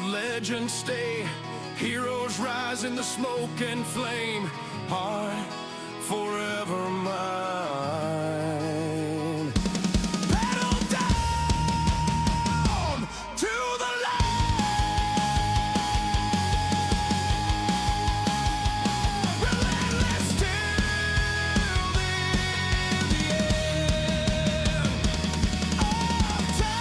Let legends stay, heroes rise in the smoke and flame. Heart forever mine. Pedal down to the line. Relentless till the end of time.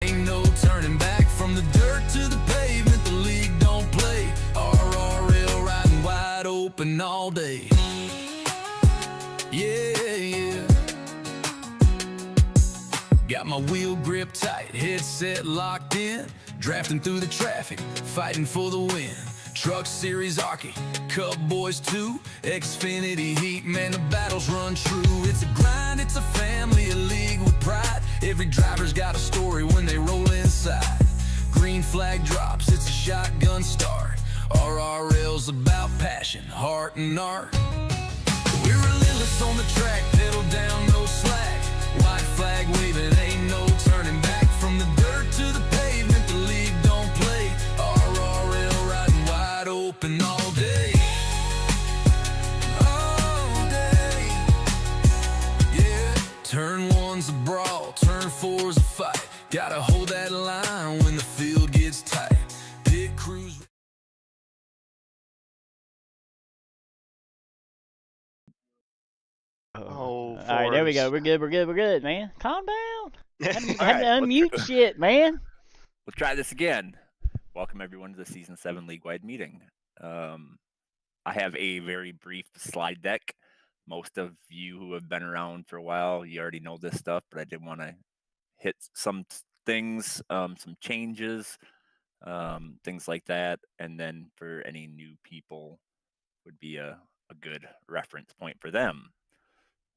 Ain't no turning back from the dirt to the pavement. The league don't play. RRL riding wide open all day. Yeah, yeah. Got my wheel grip tight, headset locked in. Drafting through the traffic, fighting for the win. Truck Series ARCA, Cup Boys 2, Xfinity Heat, man, the battles run true. It's a grind, it's a family, a league with pride. Every driver's got a story when they roll inside. Green flag drops, it's a shotgun start. RRL's about passion, heart and art. We're relentless on the track, pedal down, no slack. White flag waving, ain't no turning back. From the dirt to the pavement, the league don't play. RRL riding wide open all day. All day. Yeah. Turn one's a brawl, turn four's a fight. Gotta hold that line when the field gets tight. Pit crews. Oh, All right, there we go. Forrest. We're good, man. Calm down. Had to Alright, unmute shit, man. We'll try this again. Welcome everyone to the Season 7 League-wide meeting. I have a very brief slide deck. Most of you who have been around for a while, you already know this stuff, but I did want to hit some things, some changes, things like that, and then for any new people would be a good reference point for them.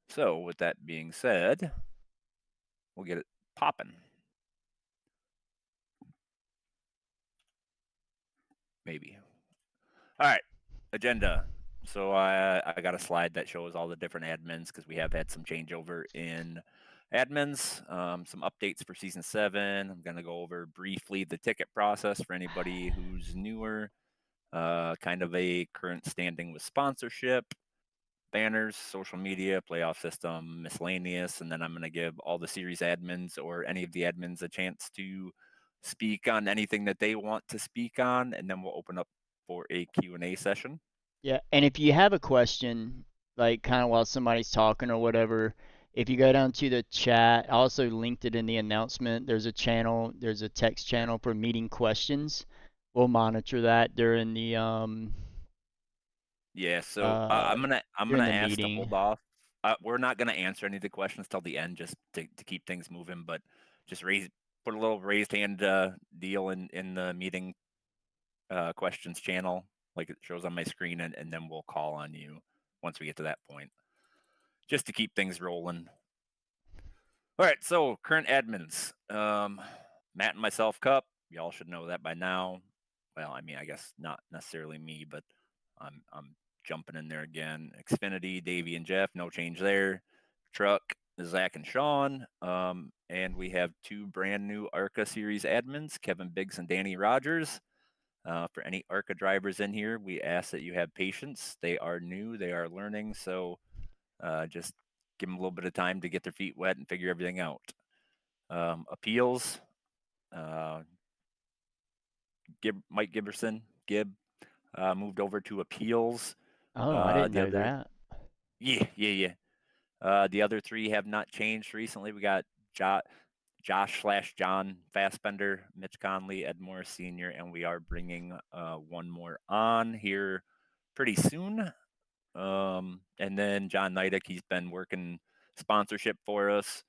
So with that being said, we'll get it popping. Maybe. All right, agenda. So I got a slide that shows all the different admins because we have had some changeover in admins, some updates for Season 7. I'm going to go over briefly the ticket process for anybody who's newer, kind of a current standing with sponsorship, banners, social media, playoff system, miscellaneous, and then I'm going to give all the series admins or any of the admins a chance to speak on anything that they want to speak on, and then we'll open up for a Q&A session. Yeah, and if you have a question, like kind of while somebody's talking or whatever, if you go down to the chat, I also linked it in the announcement. There's a channel, there's a text channel for meeting questions. We'll monitor that during the Yeah, so I'm gonna during the ask meeting. to hold off. We're not gonna answer any of the questions till the end, just to keep things moving. But just put a little raised hand deal in the meeting questions channel, like it shows on my screen, and then we'll call on you once we get to that point, just to keep things rolling. All right, so current admins, Matt and myself, Cup. Y'all should know that by now. Well, I mean, I guess not necessarily me, but I'm jumping in there again. Xfinity, Davey and Jeff, no change there. Truck, Zach and Sean. And we have two brand new ARCA Series admins, Kevin Biggs and Danny Rogers. For any ARCA drivers in here, we ask that you have patience. They are new, they are learning, so just give them a little bit of time to get their feet wet and figure everything out. Appeals, Mike Giberson, moved over to appeals. Oh, I didn't know that. Yeah. The other three have not changed recently. We got Josh/John Fassbender, Mitch Conley, Ed Morris Sr., and we are bringing one more on here pretty soon. And then John Neidick, he's been working sponsorship for us.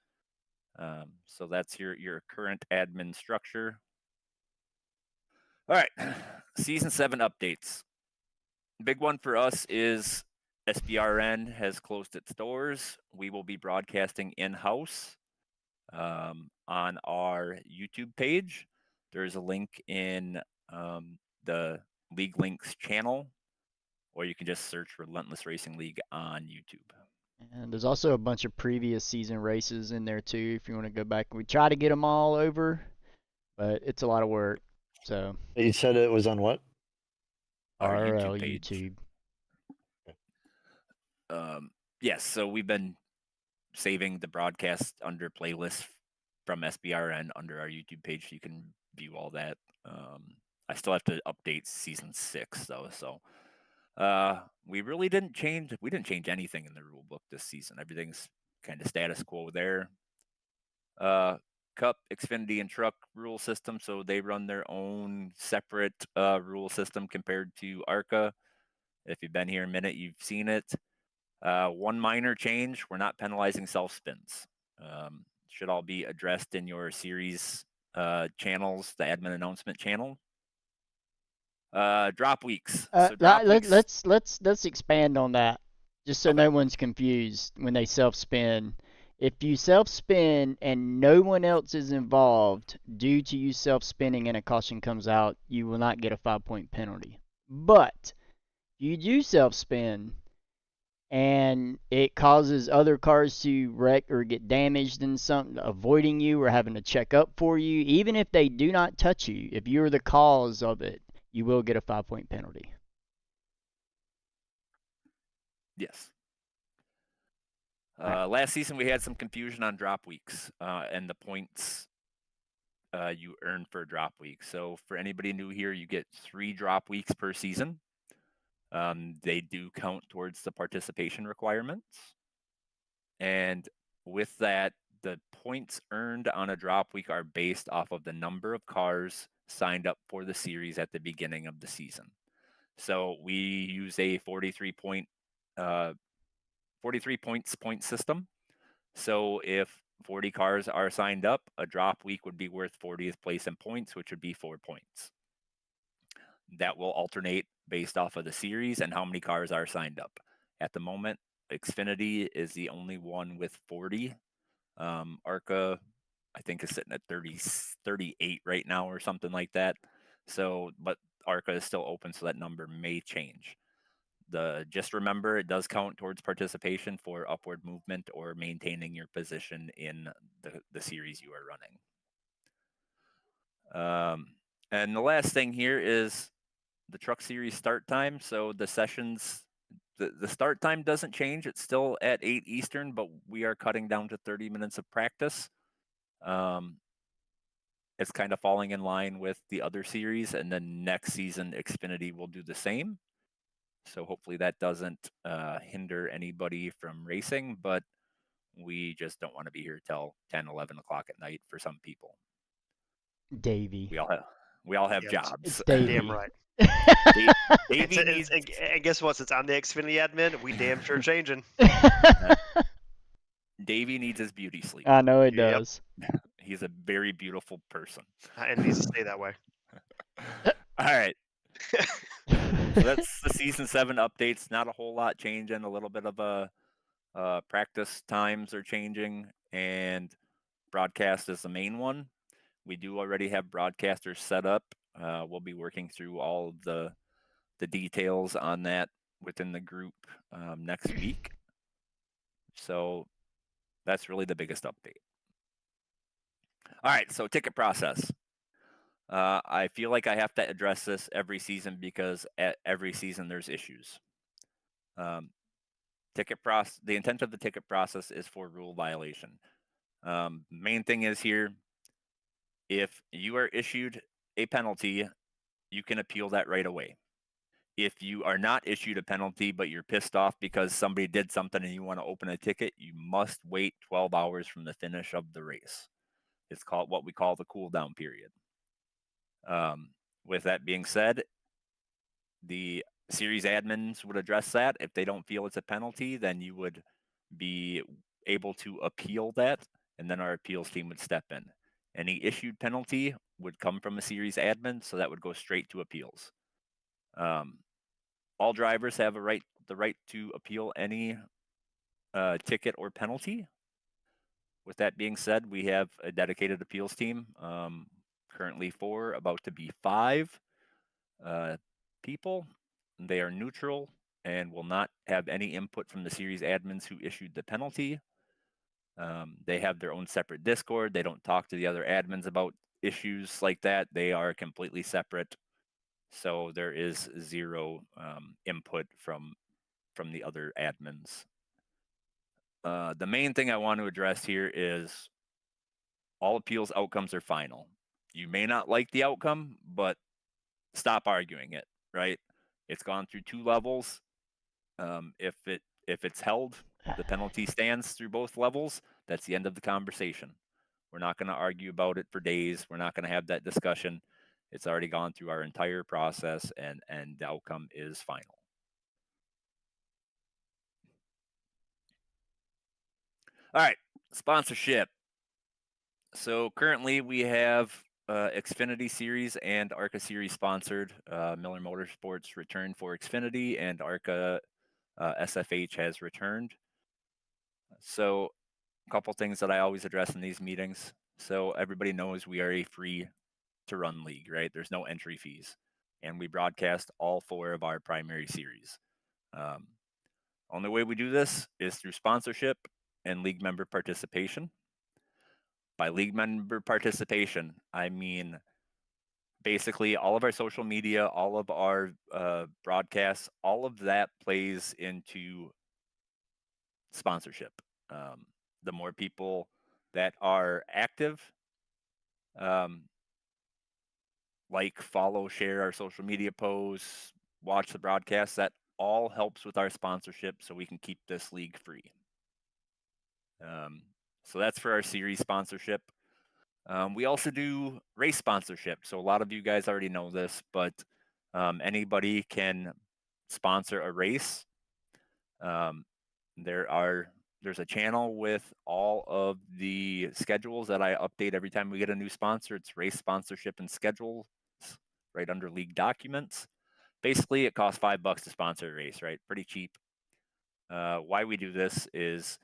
So that's your current admin structure. All right, Season 7 updates. Big one for us is SBRN has closed its doors. We will be broadcasting in-house on our YouTube page. There's a link in the League Links channel or you can just search Relentless Racing League on YouTube. And there's also a bunch of previous season races in there too, if you want to go back. We try to get them all over, but it's a lot of work. So You said it was on what? Our RL YouTube page. YouTube. Yes, so we've been saving the broadcast under playlists from SBRN under our YouTube page, so you can view all that. I still have to update season 6 though, so we really didn't change. We didn't change anything in the rule book this season. Everything's kind of status quo there. Cup, Xfinity, and Truck rule system, so they run their own separate rule system compared to ARCA. If you've been here a minute, you've seen it. One minor change: we're not penalizing self spins. Should all be addressed in your series channels, the admin announcement channel. Drop weeks. So drop weeks. Let's expand on that, just so Okay. no one's confused when they self spin. If you self spin and no one else is involved due to you self spinning and a caution comes out, you will not get a 5-point penalty. But you do self spin and it causes other cars to wreck or get damaged in something, avoiding you or having to check up for you, even if they do not touch you, if you're the cause of it, you will get a 5-point penalty. Yes. Last season, we had some confusion on drop weeks and the points you earn for a drop week. So for anybody new here, you get 3 drop weeks per season. They do count towards the participation requirements. And with that, the points earned on a drop week are based off of the number of cars signed up for the series at the beginning of the season. So we use a 43 points point system. So if 40 cars are signed up, a drop week would be worth 40th place in points, which would be 4 points. That will alternate based off of the series and how many cars are signed up. At the moment, Xfinity is the only one with 40. ARCA, I think, is sitting at 38 right now or something like that. So, but ARCA is still open, so that number may change. Just remember, it does count towards participation for upward movement or maintaining your position in the series you are running. And the last thing here is the truck series start time. So the sessions, the start time doesn't change. It's still at 8 Eastern, but we are cutting down to 30 minutes of practice. It's kind of falling in line with the other series, and then next season Xfinity will do the same. So hopefully that doesn't hinder anybody from racing, but we just don't want to be here till 10, 11 o'clock at night for some people. Davey. We all have jobs. It's Davey. Damn right. Davey needs... And guess what? Since I'm the Xfinity admin, we damn sure changing. Davey needs his beauty sleep. I know it does. He's a very beautiful person. And it needs to stay that way. All right. So that's the season 7 updates. Not a whole lot changing. A little bit of practice times are changing, and broadcast is the main one. We do already have broadcasters set up. We'll be working through all of the details on that within the group next week. So that's really the biggest update. All right, so ticket process. I feel like I have to address this every season because at every season there's issues. The intent of the ticket process is for rule violation. Main thing is here, if you are issued a penalty, you can appeal that right away. If you are not issued a penalty, but you're pissed off because somebody did something and you want to open a ticket, you must wait 12 hours from the finish of the race. It's called what we call the cool down period. With that being said, the series admins would address that. If they don't feel it's a penalty, then you would be able to appeal that, and then our appeals team would step in. Any issued penalty would come from a series admin, so that would go straight to appeals. All drivers have the right to appeal any ticket or penalty. With that being said, we have a dedicated appeals team. Currently 4, about to be 5 people. They are neutral. and will not have any input from the series admins who issued the penalty. They have their own separate Discord. They don't talk to the other admins about issues like that. They are completely separate. So there is zero input from the other admins. The main thing I want to address here is all appeals outcomes are final. You may not like the outcome, but stop arguing it, right? It's gone through 2 levels. If it's held, the penalty stands through both levels. That's the end of the conversation. We're not going to argue about it for days. We're not going to have that discussion. It's already gone through our entire process, and the outcome is final. All right, sponsorship. So currently we have Xfinity Series and ARCA Series sponsored. Miller Motorsports returned for Xfinity, and ARCA SFH has returned. So a couple things that I always address in these meetings. So everybody knows we are a free to run league, right? There's no entry fees. And we broadcast all 4 of our primary series. Only way we do this is through sponsorship and league member participation. By league member participation, I mean basically all of our social media, all of our broadcasts, all of that plays into sponsorship. The more people that are active, like, follow, share our social media posts, watch the broadcasts, that all helps with our sponsorship so we can keep this league free. So that's for our series sponsorship. We also do race sponsorship. So a lot of you guys already know this, but anybody can sponsor a race. There's a channel with all of the schedules that I update every time we get a new sponsor. It's race sponsorship and schedules right under league documents. Basically, it costs $5 to sponsor a race, right? Pretty cheap. Why we do this is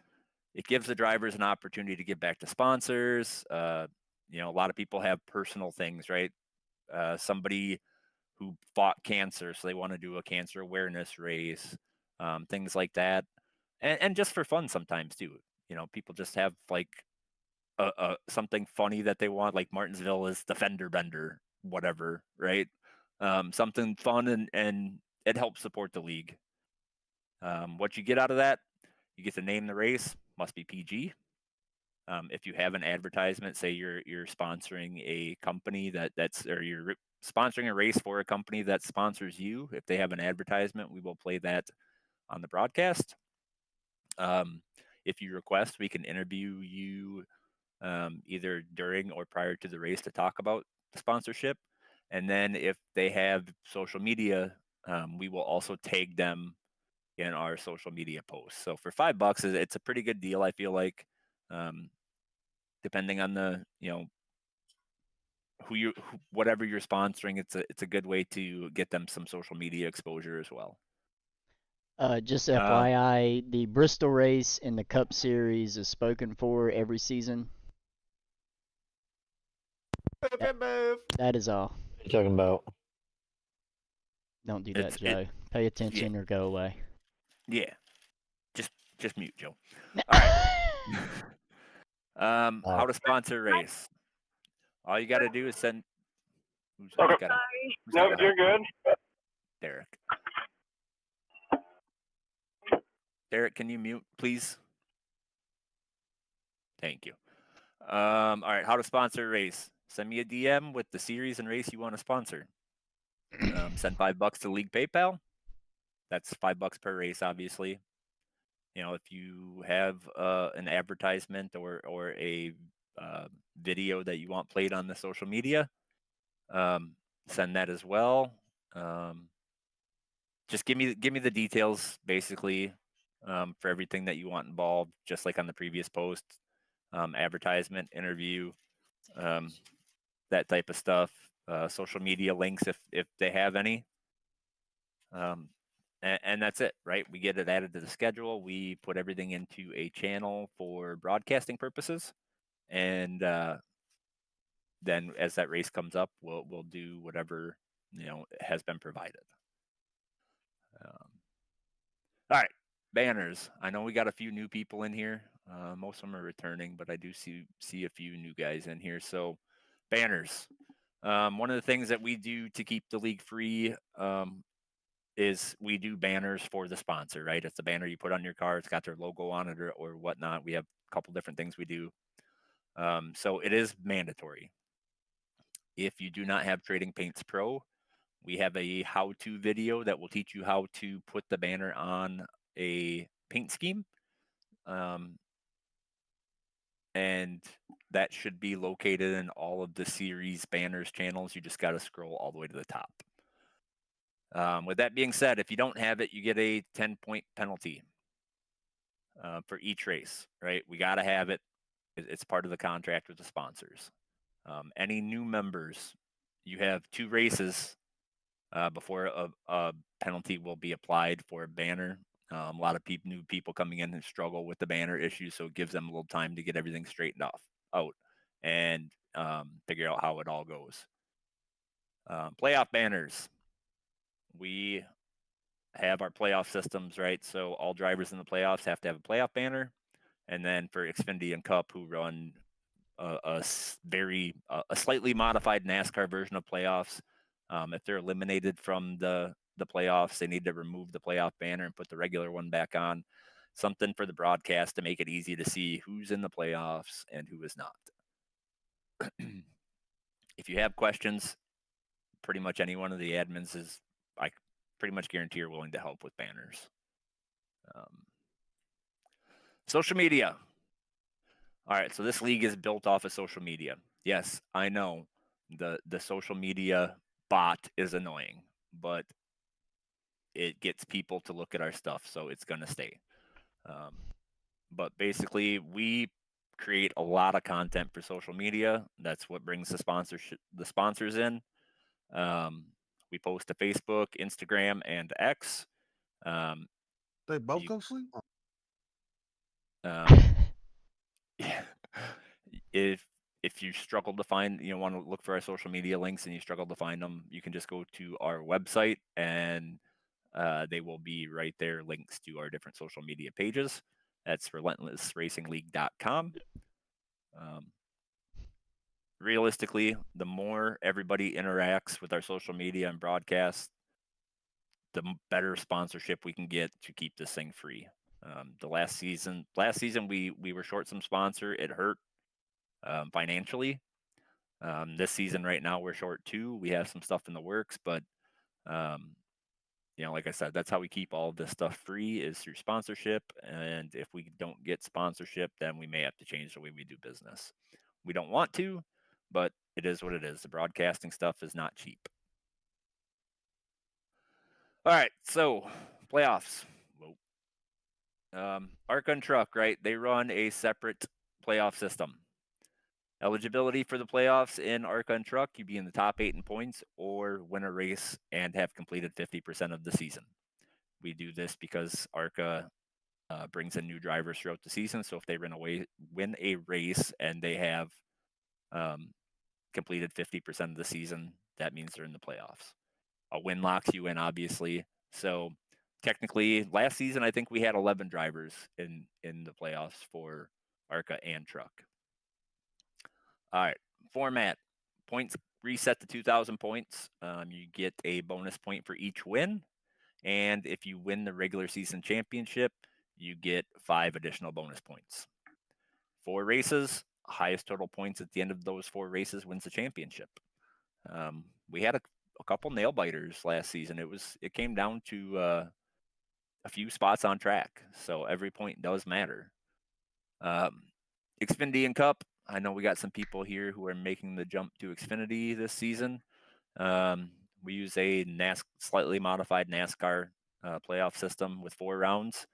it gives the drivers an opportunity to give back to sponsors. A lot of people have personal things, right? Somebody who fought cancer, so they want to do a cancer awareness race, things like that. And just for fun sometimes too. People just have like something funny that they want, like Martinsville is the fender bender, whatever, right? Something fun, and it helps support the league. What you get out of that, you get to name the race, must be PG. If you have an advertisement, say you're sponsoring a company or you're sponsoring a race for a company that sponsors you, if they have an advertisement, we will play that on the broadcast. If you request, we can interview you either during or prior to the race to talk about the sponsorship. And then if they have social media, we will also tag them in our social media posts. So for $5, it's a pretty good deal, I feel like. Depending on the whatever you're sponsoring, it's a good way to get them some social media exposure as well. Just FYI, the Bristol race and the Cup Series is spoken for every season. That is all. What are you talking about? Don't do that, Joe. Pay attention or go away. Yeah. Just mute, Joe. All right. How to sponsor a race. All you got to do is send. No, you're good. Derek. Derek, can you mute, please? Thank you. All right, how to sponsor a race. Send me a DM with the series and race you want to sponsor. Send $5 to League PayPal. That's $5 per race, obviously. If you have an advertisement or a video that you want played on the social media, send that as well. Just give me the details, basically, for everything that you want involved, just like on the previous post. Advertisement, interview, that type of stuff. Social media links if they have any. And that's it, right? We get it added to the schedule. We put everything into a channel for broadcasting purposes, and then as that race comes up, we'll do whatever has been provided. All right, banners. I know we got a few new people in here. Most of them are returning, but I do see a few new guys in here. So, banners. One of the things that we do to keep the league free is we do banners for the sponsor, right? It's the banner you put on your car. It's got their logo on it or whatnot. We have a couple different things we do. So it is mandatory. If you do not have Trading Paints Pro, we have a how-to video that will teach you how to put the banner on a paint scheme. And that should be located in all of the series banners channels. You just got to scroll all the way to the top. With that being said, if you don't have it, you get a 10-point penalty for each race, right? We got to have it. It's part of the contract with the sponsors. Any new members, you have 2 races before a penalty will be applied for a banner. A lot of new people coming in and struggle with the banner issue, so it gives them a little time to get everything straightened out and figure out how it all goes. Playoff banners. We have our playoff systems, right? So all drivers in the playoffs have to have a playoff banner. And then for Xfinity and Cup, who run a slightly modified NASCAR version of playoffs, if they're eliminated from the playoffs, they need to remove the playoff banner and put the regular one back on. Something for the broadcast to make it easy to see who's in the playoffs and who is not. If you have questions, pretty much any one of the admins is, I pretty much guarantee, are willing to help with banners. Social media. All right, so this league is built off of social media. Yes, I know the social media bot is annoying, but it gets people to look at our stuff, so it's going to stay. But basically, we create a lot of content for social media. That's what brings the sponsors in. We post to Facebook, Instagram, and X. They both go sleep. Yeah. If you struggle to find, want to look for our social media links and you struggle to find them, you can just go to our website and they will be right there, links to our different social media pages. That's relentlessracingleague.com. Realistically, the more everybody interacts with our social media and broadcasts, the better sponsorship we can get to keep this thing free. The last season we were short some sponsor. It hurt financially. This season right now we're short 2. We have some stuff in the works, but like I said, that's how we keep all of this stuff free, is through sponsorship. And if we don't get sponsorship, then we may have to change the way we do business. We don't want to, but it is what it is. The broadcasting stuff is not cheap. All right, so playoffs. ARCA and Truck, right? They run a separate playoff system. Eligibility for the playoffs in ARCA and Truck, you be in the top 8 in points or win a race and have completed 50% of the season. We do this because ARCA brings in new drivers throughout the season. So if they win a race and they have completed 50% of the season, that means they're in the playoffs. A win locks you in, obviously. So technically, last season, I think we had 11 drivers in the playoffs for ARCA and Truck. All right, format. Points reset to 2,000 points. You get a bonus point for each win. And if you win the regular season championship, you get 5 additional bonus points. 4 races, highest total points at the end of those 4 races wins the championship. We had a couple nail biters last season. It came down to a few spots on track, so every point does matter. Xfinity and Cup. I know we got some people here who are making the jump to Xfinity this season. We use a slightly modified NASCAR playoff system with 4 rounds.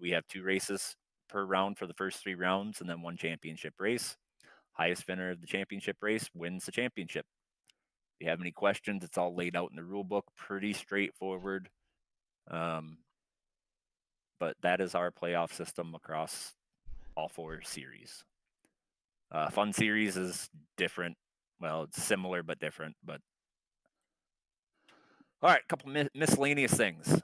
We have 2 races per round for the first 3 rounds and then 1 championship race. Highest winner of the championship race wins the championship. If you have any questions, it's all laid out in the rule book. Pretty straightforward. But that is our playoff system across all 4 series. Fun series is different. Well, it's similar but different. But all right, a couple miscellaneous things.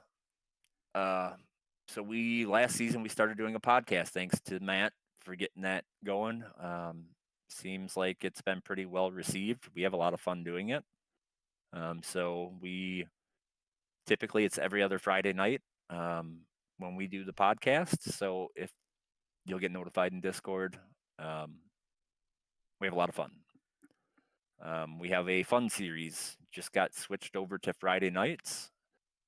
So last season we started doing a podcast. Thanks to Matt for getting that going. Seems like it's been pretty well received. We have a lot of fun doing it. So typically it's every other Friday night when we do the podcast. So if you'll get notified in Discord, we have a lot of fun. We have a fun series just got switched over to Friday nights.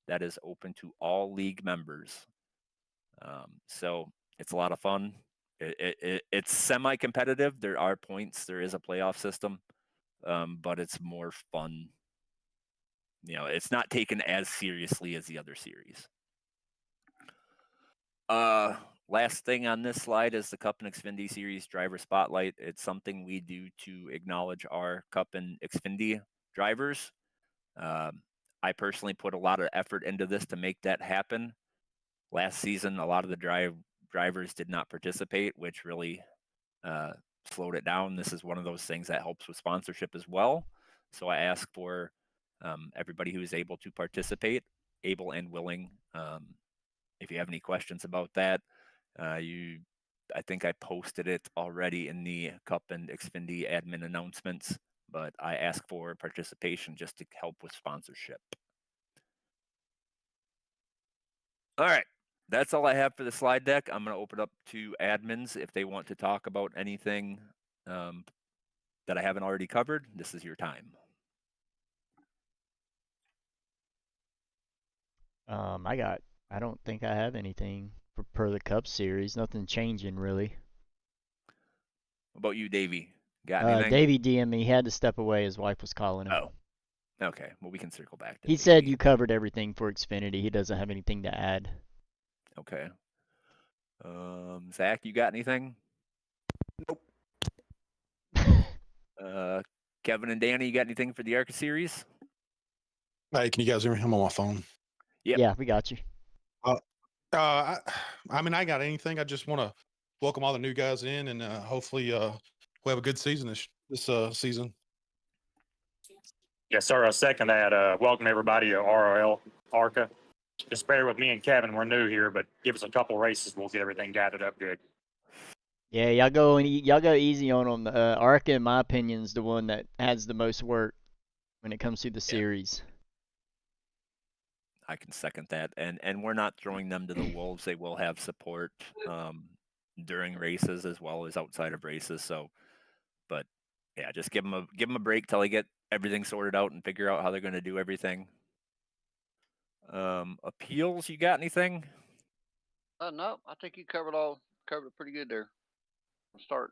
That is open to all league members. So it's a lot of fun. It's semi-competitive. There are points. There is a playoff system, but it's more fun. It's not taken as seriously as the other series. Last thing on this slide is the Cup and Xfinity Series driver spotlight. It's something we do to acknowledge our Cup and Xfinity drivers. I personally put a lot of effort into this to make that happen. Last season, a lot of the drivers did not participate, which really slowed it down. This is one of those things that helps with sponsorship as well. So I ask for everybody who is able to participate, able and willing. If you have any questions about that, I think I posted it already in the Cup and Xfinity admin announcements, but I ask for participation just to help with sponsorship. All right. That's all I have for the slide deck. I'm going to open up to admins if they want to talk about anything that I haven't already covered. This is your time. I don't think I have anything per the Cup Series. Nothing changing really. What about you, Davey? Got anything? Davey DM me. He had to step away. His wife was calling him. Oh, okay. Well, we can circle back to He Davey. said you covered everything for Xfinity. He doesn't have anything to add. Okay. Zach, you got anything? Nope. Kevin and Danny, you got anything for the ARCA series? Hey, can you guys hear me? I'm on my phone. Yep. Yeah, we got you. I got anything. I just want to welcome all the new guys in, and hopefully we'll have a good season this season. Yes, sir. I second that. Welcome everybody to RRL ARCA. Just bear with me and Kevin. We're new here, but give us a couple races. We'll get everything gathered up good. Yeah, y'all go easy on them. ARCA, in my opinion, is the one that has the most work when it comes to the series. I can second that, and we're not throwing them to the wolves. They will have support during races as well as outside of races. So, but yeah, just give them a break till they get everything sorted out and figure out how they're going to do everything. Appeals, you got anything? No, I think you covered it pretty good there. We'll start.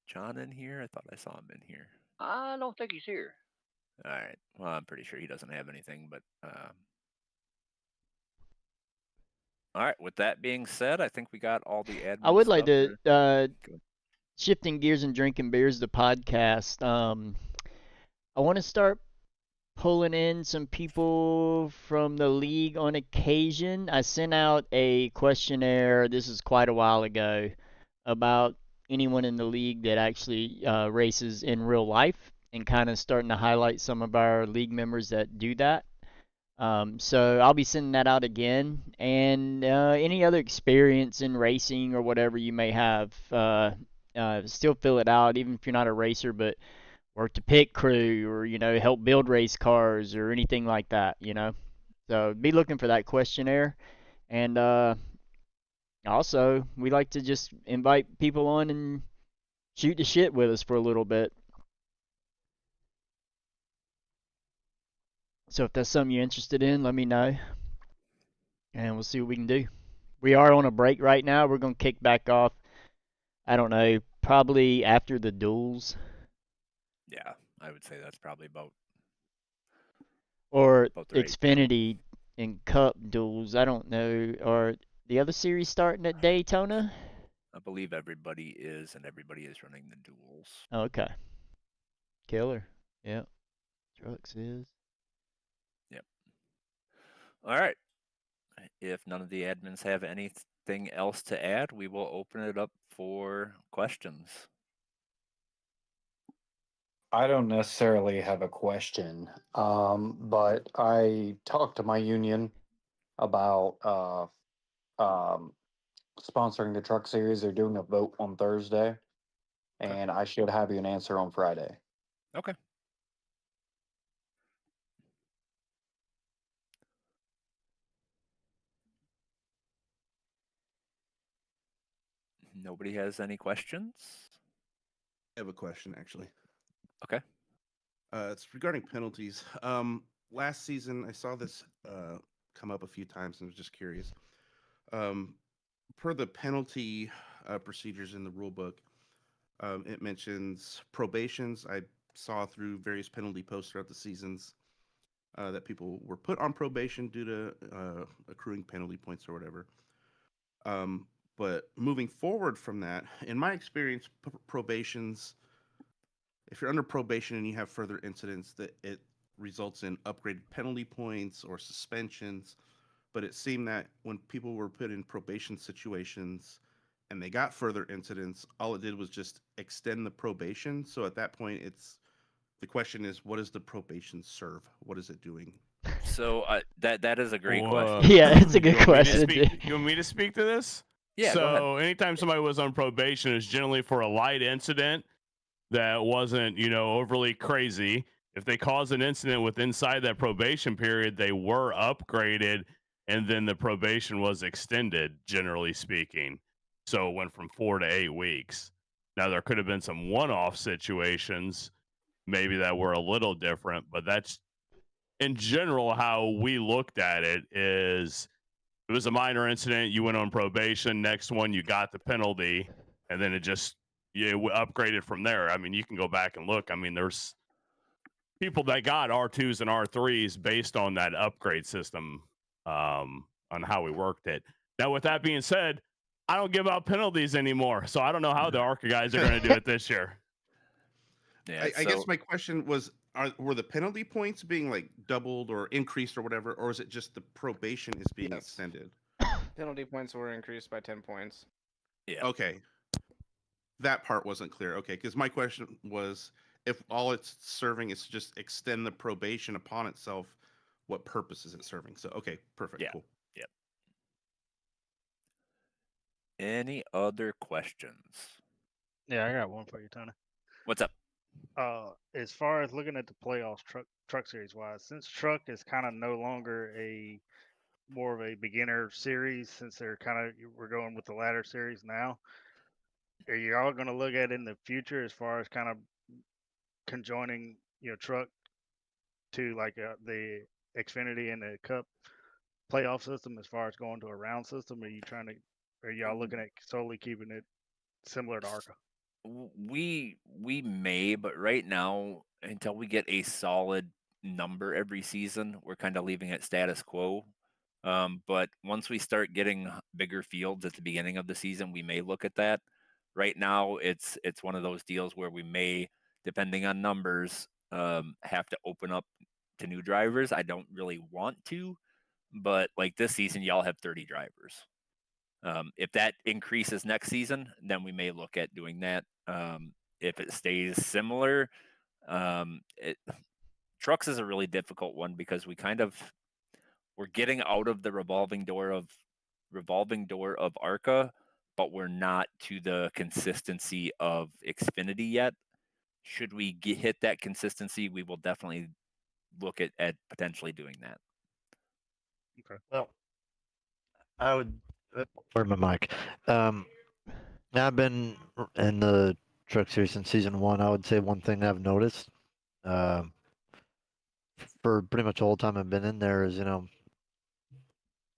John in here? I thought I saw him in here. I don't think he's here. All right. Well, I'm pretty sure he doesn't have anything, but all right. With that being said, I think we got all the admin. I would like to shifting gears and drinking beers, the podcast. I want to start pulling in some people from the league on occasion. I sent out a questionnaire, this is quite a while ago, about anyone in the league that actually races in real life, and kind of starting to highlight some of our league members that do that. So I'll be sending that out again, and any other experience in racing or whatever you may have, still fill it out, even if you're not a racer, but worked a pit crew or, help build race cars or anything like that, So be looking for that questionnaire. And also, we like to just invite people on and shoot the shit with us for a little bit. So if that's something you're interested in, let me know. And we'll see what we can do. We are on a break right now. We're going to kick back off, I don't know, probably after the duels. Yeah, I would say that's probably about. Or about the Xfinity and Cup duels. I don't know. Are the other series starting at Daytona? I believe everybody is, and everybody is running the duels. Okay. Killer. Yep. Trucks is. Yep. All right. If none of the admins have anything else to add, we will open it up for questions. I don't necessarily have a question, but I talked to my union about sponsoring the truck series. They're doing a vote on Thursday, and I should have you an answer on Friday. Okay. Nobody has any questions? I have a question, actually. Okay. It's regarding penalties. Last season, I saw this come up a few times and was just curious. Per the penalty procedures in the rule book, it mentions probations. I saw through various penalty posts throughout the seasons that people were put on probation due to accruing penalty points or whatever. But moving forward from that, in my experience, probations, if you're under probation and you have further incidents, that it results in upgraded penalty points or suspensions. But it seemed that when people were put in probation situations and they got further incidents, all it did was just extend the probation. So at that point, the question is, what does the probation serve? What is it doing? So that is a great Whoa. question. Yeah, it's a good You want me to question. speak- You want me to speak to this? Yeah, go ahead. So anytime somebody was on probation, it's generally for a light incident that wasn't, overly crazy. If they caused an incident with inside that probation period, they were upgraded, and then the probation was extended, generally speaking. So it went from 4 to 8 weeks. Now, there could have been some one-off situations, maybe that were a little different, but that's in general how we looked at it. Is it was a minor incident, you went on probation, next one you got the penalty, and then you upgraded from there. I mean, you can go back and look. I mean, there's people that got R2s and R3s based on that upgrade system, on how we worked it. Now, with that being said, I don't give out penalties anymore, so I don't know how the ARCA guys are going to do it this year. Yeah, I guess my question was, were the penalty points being like doubled or increased or whatever, or is it just the probation is being extended? Penalty points were increased by 10 points. Yeah. Okay. That part wasn't clear. Okay, because my question was, if all it's serving is to just extend the probation upon itself, what purpose is it serving? So, okay, perfect. Yeah. Cool. Yep. Any other questions? Yeah, I got one for you, Tony. What's up? As far as looking at the playoffs truck series wise, since truck is kind of no longer more of a beginner series, since we're going with the ladder series now, are you all going to look at in the future as far as kind of conjoining truck to like the Xfinity and the Cup playoff system as far as going to a round system? Are y'all looking at solely keeping it similar to ARCA? We may, but right now, until we get a solid number every season, we're kind of leaving it status quo. But once we start getting bigger fields at the beginning of the season, we may look at that. Right now, it's one of those deals where we may, depending on numbers, have to open up to new drivers. I don't really want to, but like this season, y'all have 30 drivers. If that increases next season, then we may look at doing that. If it stays similar, trucks is a really difficult one because we're getting out of the revolving door of ARCA, but we're not to the consistency of Xfinity yet. Should we hit that consistency, we will definitely look at potentially doing that. Okay. Well, I would. Pardon my mic. Now I've been in the truck series since season 1. I would say one thing I've noticed, for pretty much the whole time I've been in there is,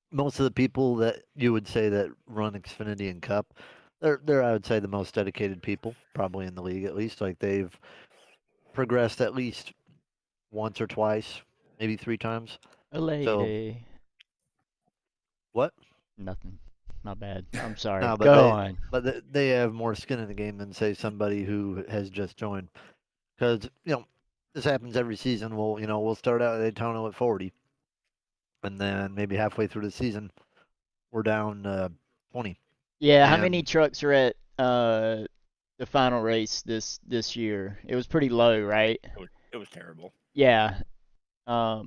most of the people that you would say that run Xfinity and Cup, they're I would say the most dedicated people probably in the league, at least. Like they've progressed at least once or twice, maybe 3 times. A lady. What? Nothing. My bad. I'm sorry. No, but Go on. But they have more skin in the game than say somebody who has just joined. Because this happens every season. We'll start out at Daytona at 40, and then maybe halfway through the season, we're down 20. Yeah, how many trucks are at the final race this year. It was pretty low, right? It was terrible. Yeah. But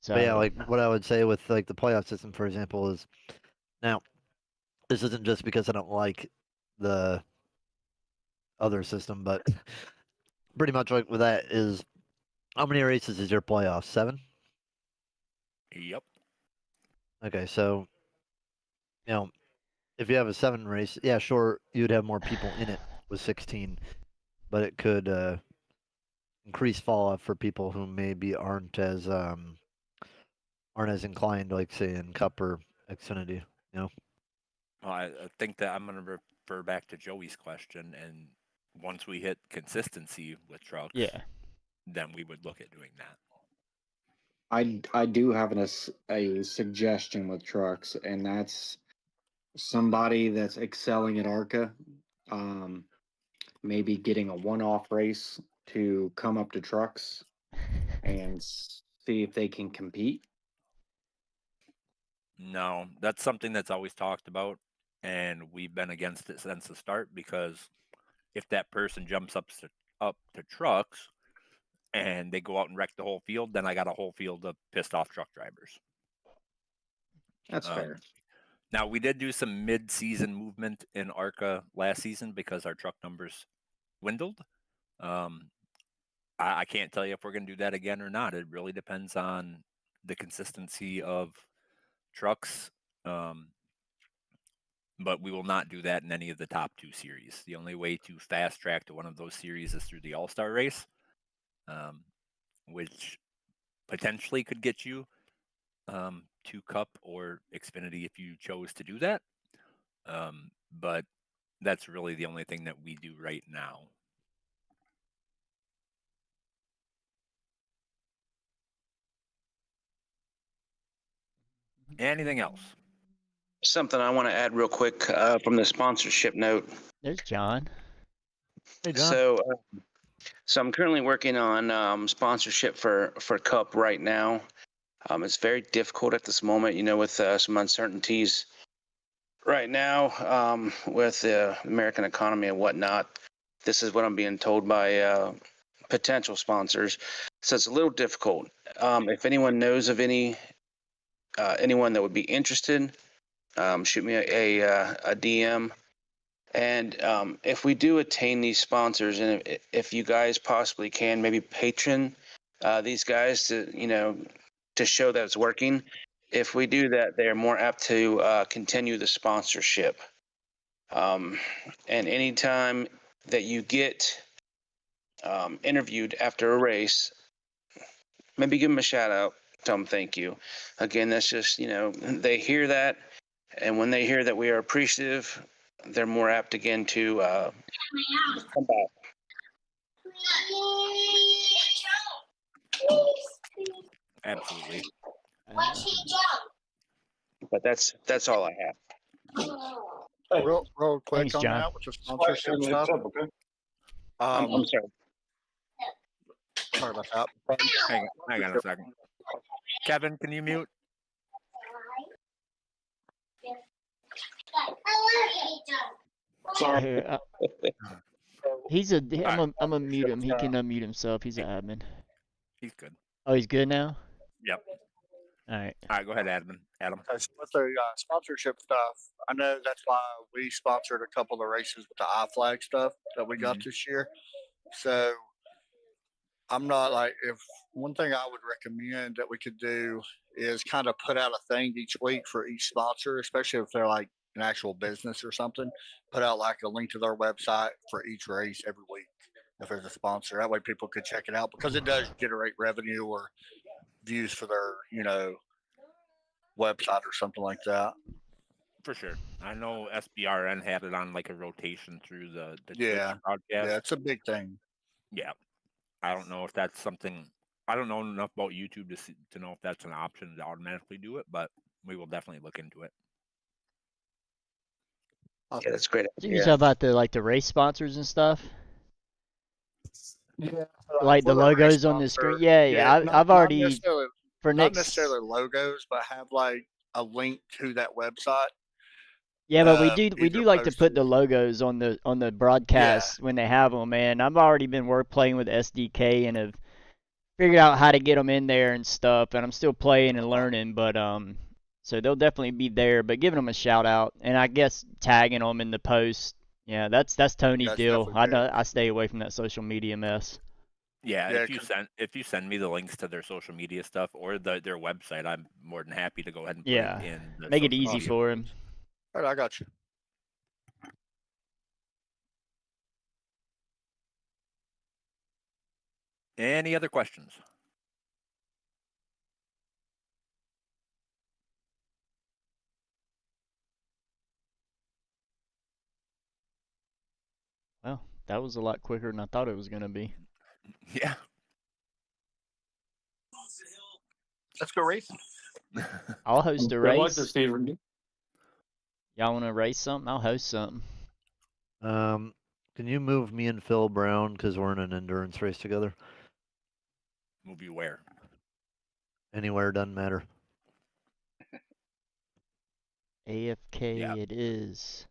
yeah, So like what I would say with like the playoff system, for example, is now this isn't just because I don't like the other system, but pretty much like with that is how many races is your playoff? 7? Yep. Okay, so you know, if you have a 7 race, yeah, sure, you'd have more people in it with 16, but it could increase fall off for people who maybe aren't as inclined, like say in Cup or Xfinity, you know. Well, I think that I'm going to refer back to Joey's question, and once we hit consistency with trucks, yeah. then we would look at doing that. I do have a suggestion with trucks, and that's somebody that's excelling at ARCA, maybe getting a one-off race to come up to trucks and see if they can compete. No, that's something that's always talked about, and we've been against it since the start, because if that person jumps up to trucks and they go out and wreck the whole field, then I got a whole field of pissed off truck drivers. That's fair. Now, we did do some mid-season movement in ARCA last season because our truck numbers dwindled. I can't tell you if we're going to do that again or not. It really depends on the consistency of trucks. But we will not do that in any of the top 2 series. The only way to fast track to one of those series is through the All-Star race, which potentially could get you to Cup or Xfinity if you chose to do that. But that's really the only thing that we do right now. Anything else? Something I want to add real quick from the sponsorship note. There's John. Hey, John. So I'm currently working on sponsorship for Cup right now. It's very difficult at this moment, you know, with some uncertainties right now with the American economy and whatnot. This is what I'm being told by potential sponsors. So it's a little difficult. If anyone knows of anyone that would be interested, shoot me a DM. And if we do attain these sponsors, and if you guys possibly can, maybe patron these guys to, you know, to show that it's working. If we do that, they're more apt to continue the sponsorship. And anytime that you get interviewed after a race, maybe give them a shout out, tell them thank you. Again, that's just, you know, they hear that. And when they hear that we are appreciative, they're more apt again to come back. Absolutely. But that's all I have. Real quick Thanks, on John. that with the sponsorship stuff. I'm sorry. Sorry about that. Hang on a second. Kevin, can you mute? Sorry. Here, I'm gonna mute him. He can unmute himself. He's an admin. He's good. Oh, he's good now? Yep. All right. All right, go ahead, Adam. So with the sponsorship stuff, I know that's why we sponsored a couple of the races with the iFlag stuff that we got this year. So I'm not like, if one thing I would recommend that we could do is kind of put out a thing each week for each sponsor, especially if they're like an actual business or something, put out like a link to their website for each race every week if there's a sponsor. That way people could check it out, because it does generate revenue or views for their, you know, website or something like that. For sure. I know SBRN had it on like a rotation through the Yeah. Twitch broadcast. Yeah, it's a big thing. Yeah. I don't know if that's something, I don't know enough about YouTube to know if that's an option to automatically do it, but we will definitely look into it. Yeah, that's great. So you talk about the race sponsors and stuff? Yeah. Like the logos on the screen? Yeah. I've already, for not next, necessarily logos, but have like a link to that website Yeah, but we do either like to put posted. the logos on the broadcast when they have them, and I've already been playing with SDK and have figured out how to get them in there and stuff, and I'm still playing and learning, but so they'll definitely be there, but giving them a shout out, and I guess tagging them in the post. Yeah, that's Tony's That's deal. definitely big. I stay away from that social media mess. Yeah, Yeah, if you send me the links to their social media stuff or their website, I'm more than happy to go ahead and put Yeah, it in. The make it social easy media for him. posts. All right, I got you. Any other questions? Well, that was a lot quicker than I thought it was gonna be. Yeah. Let's go racing. I'll host a Good luck race. this season. Y'all want to race something? I'll host something. Can you move me and Phil Brown because we're in an endurance race together? Move you where? Anywhere doesn't matter. AFK it is.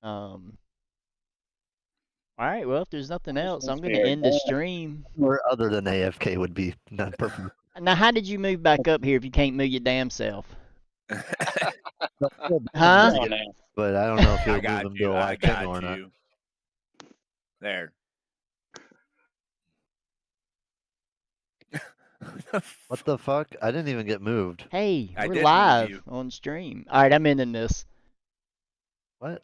All right, well, if there's nothing else, I'm going to end the stream. Or other than AFK would be not perfect. Now, how did you move back up here if you can't move your damn self? Huh? But I don't know if I you'll got move him you. to a I live channel got or not. you. There. What the fuck? I didn't even get moved. Hey, I we're did move live you. on stream. All right, I'm ending this. What?